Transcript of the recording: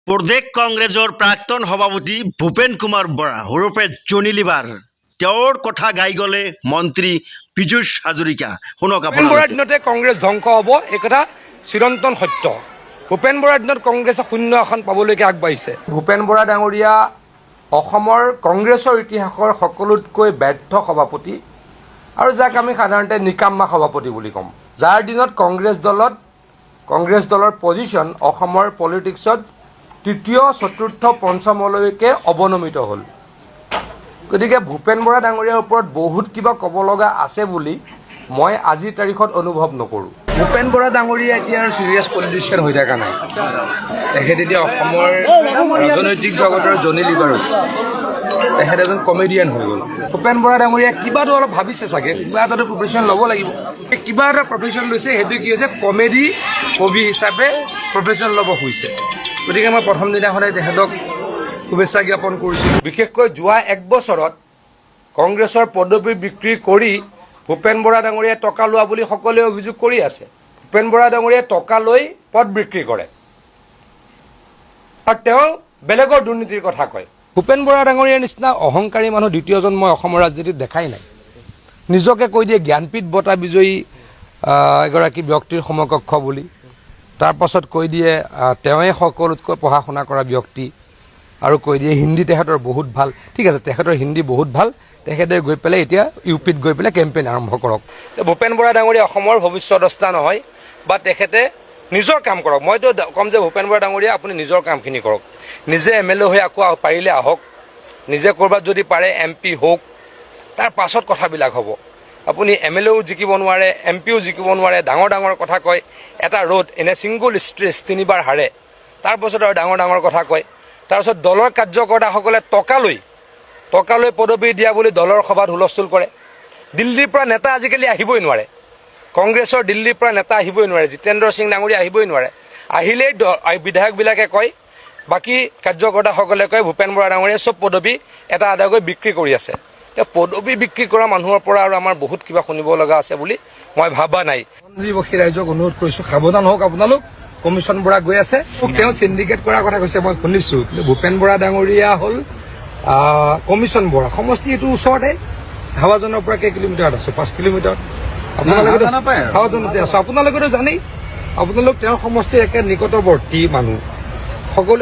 প্ৰদেশ কংগ্ৰেছৰ প্ৰাক্তন সভাপতি ভূপেন কুমাৰ বৰা ওৰফে জনি লিভাৰ তেওঁৰ কথা গাই গ'লে মন্ত্ৰী পীযুষ হাজৰিকা শুনক ভূপেন বৰাৰ দিনতে কংগ্ৰেছ ধ্বংস হ'ব এই কথা চিৰন্তন সত্য। ভূপেন বৰাৰ দিনত কংগ্ৰেছে শূন্য আসন পাবলৈকে আগবাঢ়িছে। ভূপেন বৰা ডাঙৰীয়া অসমৰ কংগ্ৰেছৰ ইতিহাসৰ সকলোতকৈ ব্যৰ্থ সভাপতি আৰু যাক আমি সাধাৰণতে নিকাম্মা সভাপতি বুলি ক'ম, যাৰ দিনত কংগ্ৰেছ দলৰ পজিশ্যন অসমৰ পলিটিক্সত তৃতীয় চতুৰ্থ পঞ্চমলৈকে অৱনমিত হ'ল। গতিকে ভূপেন বৰা ডাঙৰীয়াৰ ওপৰত বহুত কিবা ক'ব লগা আছে বুলি মই আজিৰ তাৰিখত অনুভৱ নকৰোঁ। ভূপেন বৰা ডাঙৰীয়া এতিয়া আৰু চিৰিয়াছ পলিটিচিয়ান হৈ থকা নাই। তেখেত এতিয়া অসমৰ ৰাজনৈতিক জগতৰ জনি লিভাৰ হৈছে। তেখেত এজন কমেডিয়ান হৈ গ'ল। ভূপেন বৰা ডাঙৰীয়া কিবাটো অলপ ভাবিছে চাগে, কিবা এটাতো প্ৰফেশ্যন ল'ব লাগিব। কিবা এটা প্ৰফেশ্যন লৈছে, সেইটো কি হৈছে কমেডি কবি হিচাপে প্ৰফেশ্যন ল'ব খুজিছে। গতিকে মই প্ৰথম দিনাখনে তেখেতক শুভেচ্ছা জ্ঞাপন কৰিছোঁ। বিশেষকৈ যোৱা এক বছৰত কংগ্ৰেছৰ পদবী বিক্ৰী কৰি ভূপেন বৰা ডাঙৰীয়াই টকা লোৱা বুলি সকলোৱে অভিযোগ কৰি আছে। ভূপেন বৰা ডাঙৰীয়াই টকা লৈ পদ বিক্ৰী কৰে আৰু তেওঁ বেলেগৰ দুৰ্নীতিৰ কথা কয়। ভূপেন বৰা ডাঙৰীয়াৰ নিচিনা অহংকাৰী মানুহ দ্বিতীয়জন মই অসমৰ ৰাজনীতিত দেখাই নাই। নিজকে কৈ দিয়ে জ্ঞানপীঠ বঁটা বিজয়ী এগৰাকী ব্যক্তিৰ সমকক্ষ বুলি, তাৰ পাছত কৈ দিয়ে তেওঁৱে সকলোতকৈ পঢ়া শুনা কৰা ব্যক্তি, আৰু কৈ দিয়ে হিন্দী তেখেতৰ বহুত ভাল। ঠিক আছে, তেখেতৰ হিন্দী বহুত ভাল, তেখেতে গৈ পেলাই এতিয়া ইউপিত গৈ পেলাই কেম্পেইন আৰম্ভ কৰক। ভূপেন বৰা ডাঙৰীয়া অসমৰ ভৱিষ্যদ্ৰষ্টা নহয়, বা তেখেতে নিজৰ কাম কৰক। মইতো ক'ম যে ভূপেন বৰা ডাঙৰীয়া আপুনি নিজৰ কামখিনি কৰক। নিজে MLA হৈ আকৌ পাৰিলে আহক, নিজে ক'ৰবাত যদি পাৰে MP হওক, তাৰ পাছত কথাবিলাক হ'ব। আপুনি MLAও জিকিব নোৱাৰে, MPও জিকিব নোৱাৰে, ডাঙৰ ডাঙৰ কথা কয়। এটা ৰোড এনে ছিংগুল ষ্ট্ৰেচ 3বাৰ হাৰে, তাৰ পাছত আৰু ডাঙৰ ডাঙৰ কথা কয়। তাৰপিছত দলৰ কাৰ্যকৰ্তাসকলে টকা লৈ পদবী দিয়া বুলি দলৰ সভাত হুলস্থুল কৰে। দিল্লীৰ পৰা নেতা আজিকালি আহিবই নোৱাৰে, কংগ্ৰেছৰ দিল্লীৰ পৰা নেতা আহিবই নোৱাৰে, জিতেন্দ্ৰ সিং ডাঙৰীয়া আহিবই নোৱাৰে। আহিলেই বিধায়কবিলাকে কয়, বাকী কাৰ্যকৰ্তাসকলে কয় ভূপেন বৰা ডাঙৰীয়াই চব পদবী এটা আদাকৈ বিক্ৰী কৰি আছে। এতিয়া পদবী বিক্ৰী কৰা মানুহৰ পৰা আৰু আমাৰ বহুত কিবা শুনিব লগা আছে বুলি মই ভাবা নাই। মন্ত্ৰীবসী ৰাইজক অনুৰোধ কৰিছোঁ, সাৱধান হওক আপোনালোক। কমিশ্যন বৰা গৈ আছে, তেওঁ চিণ্ডিকেট কৰাৰ কথা কৈছে মই শুনিছোঁ, কিন্তু ভূপেন বৰা ডাঙৰীয়া হ'ল কমিশ্যন বৰা। সমষ্টি এইটো ওচৰতে, হাৱাজানৰ পৰা কেই কিলোমিটাৰত আছে? 5 কিলোমিটাৰ। আপোনালোকে হাৱাজানতে আছে, আপোনালোকেতো জানেই। আপোনালোক তেওঁৰ সমষ্টিৰ একে নিকটৱৰ্তী মানুহ। সকলোৱে